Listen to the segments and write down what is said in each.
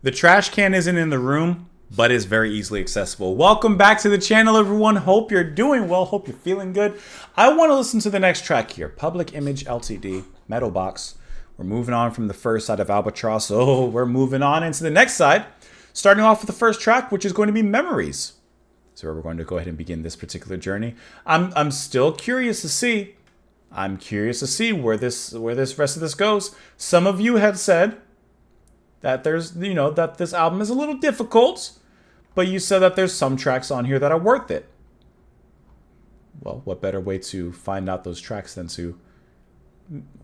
The trash can isn't in the room, but is very easily accessible. Welcome back to the channel, everyone. Hope you're doing well. Hope you're feeling good. I want to listen to the next track here. Public Image Ltd. Metal Box. We're moving on from the first side of Albatross. So we're moving on into the next side. Starting off with the first track, which is going to be Memories. So we're going to go ahead and begin this particular journey. I'm still curious to see. I'm curious to see where this rest of this goes. Some of you have said that that this album is a little difficult, but you said that there's some tracks on here that are worth it. Well, what better way to find out those tracks than to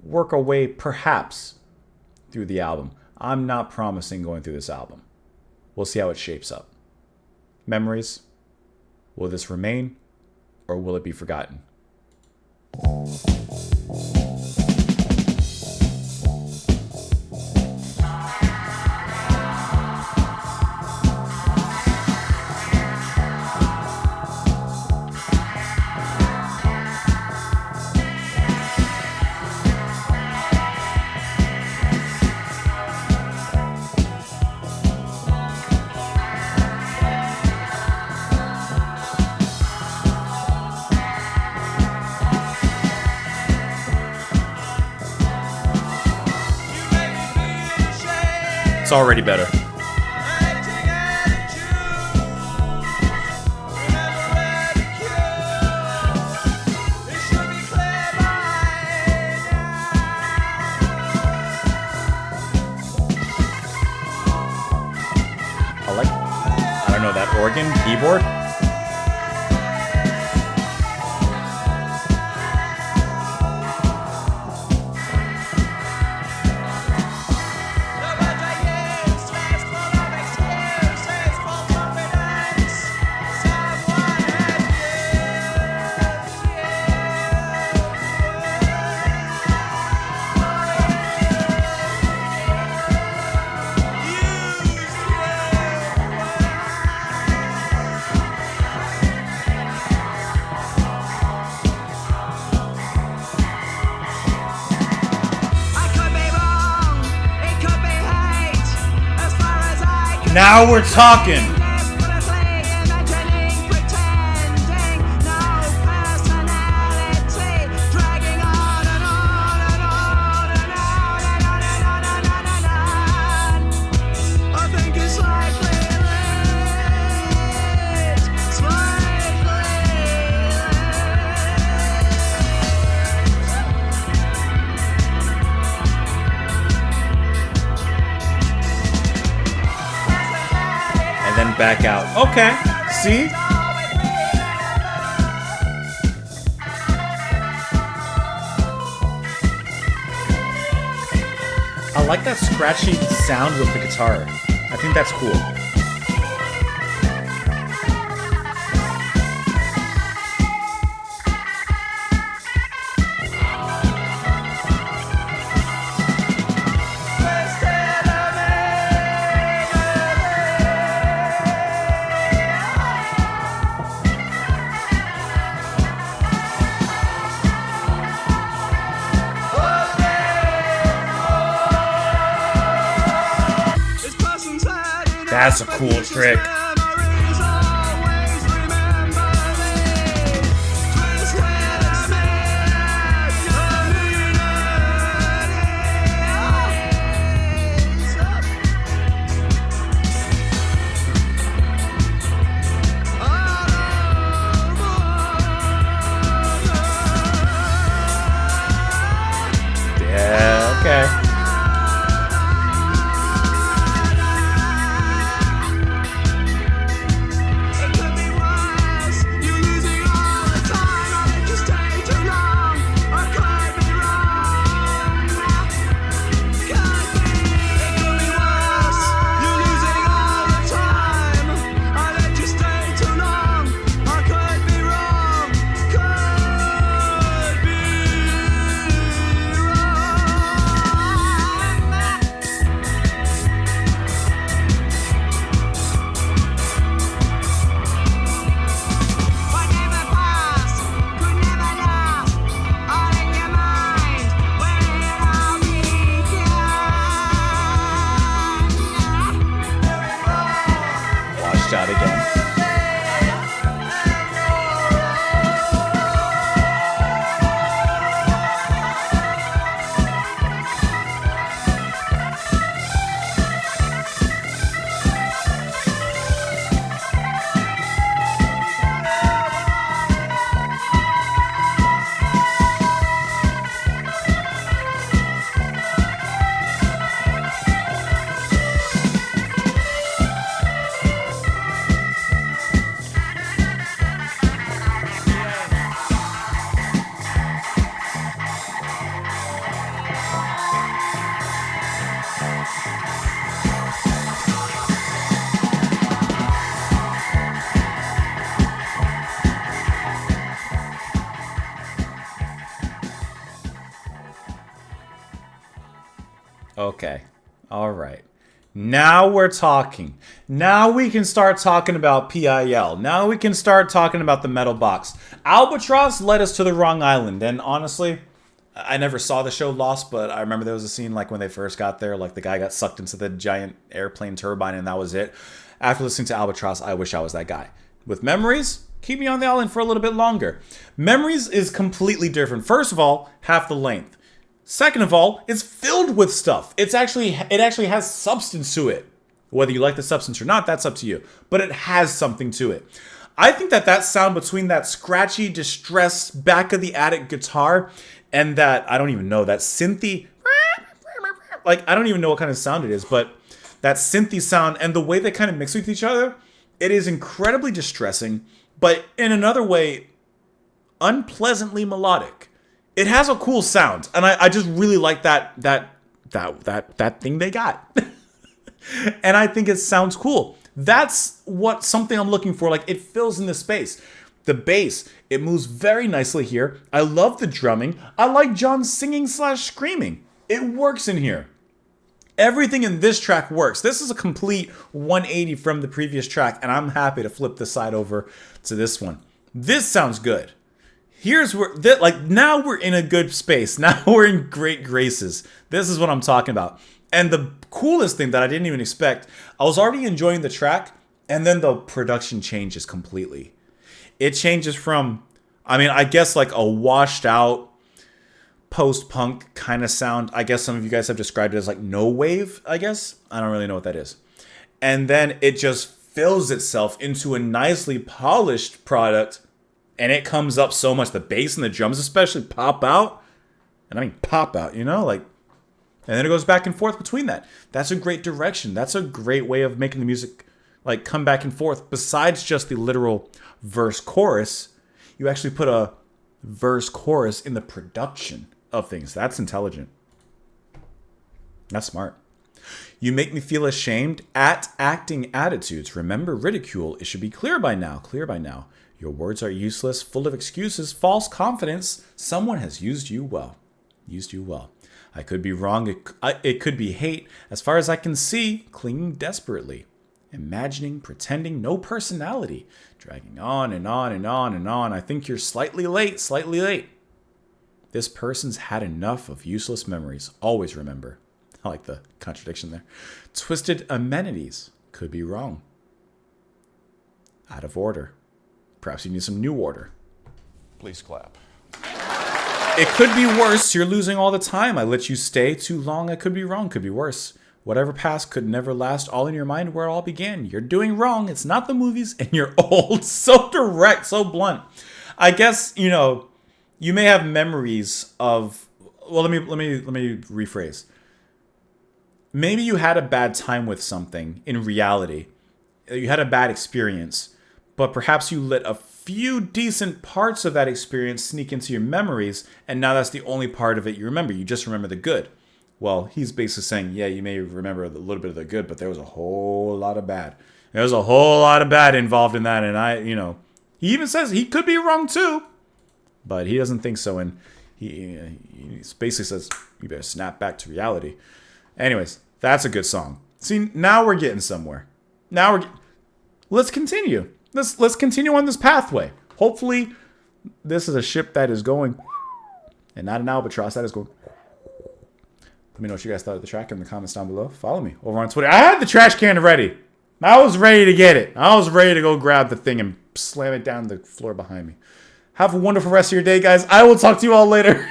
work our way perhaps through the album. I'm not promising going through this album. We'll see how it shapes up. Memories. Will this remain or will it be forgotten? It's already better. I don't know, that organ, keyboard. Now we're talking. Back out. Okay. See? I like that scratchy sound with the guitar. I think that's cool. That's a cool trick. Yeah, okay. Okay. All right. Now we're talking. Now we can start talking about PIL. Now we can start talking about the metal box. Albatross led us to the wrong island. And honestly, I never saw the show Lost, but I remember there was a scene like when they first got there, like the guy got sucked into the giant airplane turbine and that was it. After listening to Albatross, I wish I was that guy. With Memories, keep me on the island for a little bit longer. Memories is completely different. First of all, half the length. Second of all, it's filled with stuff. It actually has substance to it. Whether you like the substance or not, that's up to you. But it has something to it. I think that sound between that scratchy, distressed back of the attic guitar and that, I don't even know, that synthy, like, I don't even know what kind of sound it is, but that synthy sound and the way they kind of mix with each other, it is incredibly distressing, but in another way, unpleasantly melodic. It has a cool sound, and I just really like that thing they got. And I think it sounds cool. That's something I'm looking for. Like, it fills in the space. The bass, it moves very nicely here. I love the drumming. I like John singing / screaming. It works in here. Everything in this track works. This is a complete 180 from the previous track, and I'm happy to flip this side over to this one. This sounds good. Here's where, now we're in a good space. Now we're in great graces. This is what I'm talking about. And the coolest thing that I didn't even expect, I was already enjoying the track, and then the production changes completely. It changes from, I guess like a washed out post-punk kind of sound. I guess some of you guys have described it as like no wave, I guess. I don't really know what that is. And then it just fills itself into a nicely polished product. And it comes up so much. The bass and the drums especially pop out. And I mean pop out, and then it goes back and forth between that. That's a great direction. That's a great way of making the music like come back and forth. Besides just the literal verse chorus, you actually put a verse chorus in the production of things. That's intelligent. That's smart. You make me feel ashamed at acting attitudes. Remember ridicule. It should be clear by now. Clear by now. Your words are useless, full of excuses, false confidence. Someone has used you well. Used you well. I could be wrong. It could be hate. As far as I can see, clinging desperately. Imagining, pretending, no personality. Dragging on and on and on and on. I think you're slightly late, slightly late. This person's had enough of useless memories. Always remember. I like the contradiction there. Twisted amenities. Could be wrong. Out of order. Perhaps you need some new order. Please clap. It could be worse. You're losing all the time. I let you stay too long. I could be wrong. Could be worse. Whatever passed could never last. All in your mind where it all began. You're doing wrong. It's not the movies and you're old. So direct, so blunt. I guess, you may have memories of, well, let me rephrase. Maybe you had a bad time with something in reality. You had a bad experience. But perhaps you let a few decent parts of that experience sneak into your memories, and now that's the only part of it you remember. You just remember the good. Well, he's basically saying, yeah, you may remember a little bit of the good, but there was a whole lot of bad. There was a whole lot of bad involved in that, and he even says he could be wrong too, but he doesn't think so, and he basically says, you better snap back to reality. Anyways, that's a good song. See, now we're getting somewhere. Let's continue. Let's continue on this pathway. Hopefully, this is a ship that is going, and not an albatross that is going. Let me know what you guys thought of the track in the comments down below. Follow me over on Twitter. I had the trash can ready. I was ready to get it. I was ready to go grab the thing and slam it down the floor behind me. Have a wonderful rest of your day, guys. I will talk to you all later.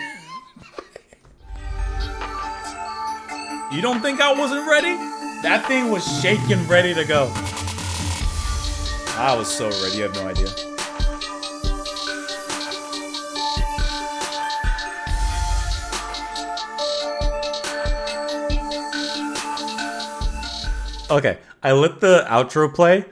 You don't think I wasn't ready? That thing was shaking, ready to go. I was so ready, you have no idea. Okay, I let the outro play.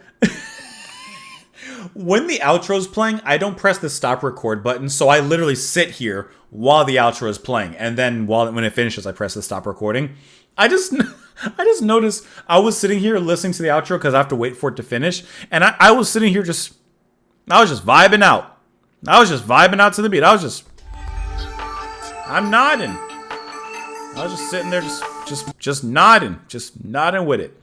When the outro's playing, I don't press the stop record button, so I literally sit here while the outro is playing, and then when it finishes, I press the stop recording. I just noticed I was sitting here listening to the outro because I have to wait for it to finish, and I was sitting here I was just vibing out. I was just vibing out to the beat. I'm nodding. I was just sitting there, just nodding with it.